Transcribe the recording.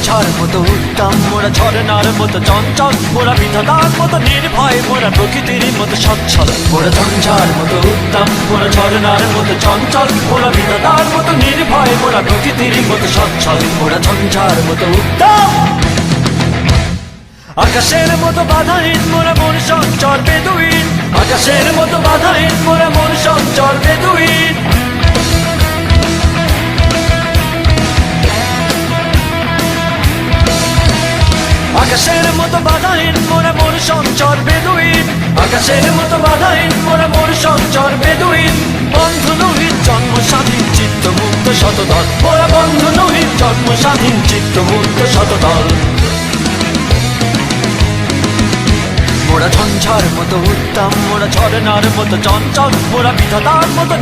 ঝঞ্ঝার মতো উত্তম, মোরা ঝরনার মতো চঞ্চল, মোরা বিধাতার মতো নির্ভয়, মোরা প্রকৃতির মতো সচ্ছল। মোরা ঝঞ্ঝার মতো উত্তম, মোরা ঝরনার মতো চঞ্চল, মোরা বিধাতার মতো নির্ভয়, মোরা প্রকৃতির মতো সচ্ছল। মোরা ঝঞ্ঝার মতো উত্তম, আকাশের মতো বাধাহীন, মোরা মন সঞ্চর বেদুইন। আকাশের মতো বাধাহীন, মোরা মন সঞ্চর বেদুইন। আকাশের মতো বাধাহীন, মোরা মন সঞ্চর বেদুইন। আকাশের মতো বাধাহীন, মোরা মন সঞ্চর বেদুইন। বন্ধু নহিত জন্ম স্বাধীন, চিত্ত মুক্ত শতদল। মোরা বন্ধু নহিত জন্ম স্বাধীন, চিত্ত মুক্ত শতদল। মোরা ঝঞ্ঝার মতো উত্তম, মোরা ঝরনার মতো চঞ্চল, মোরা বিধাতার মতো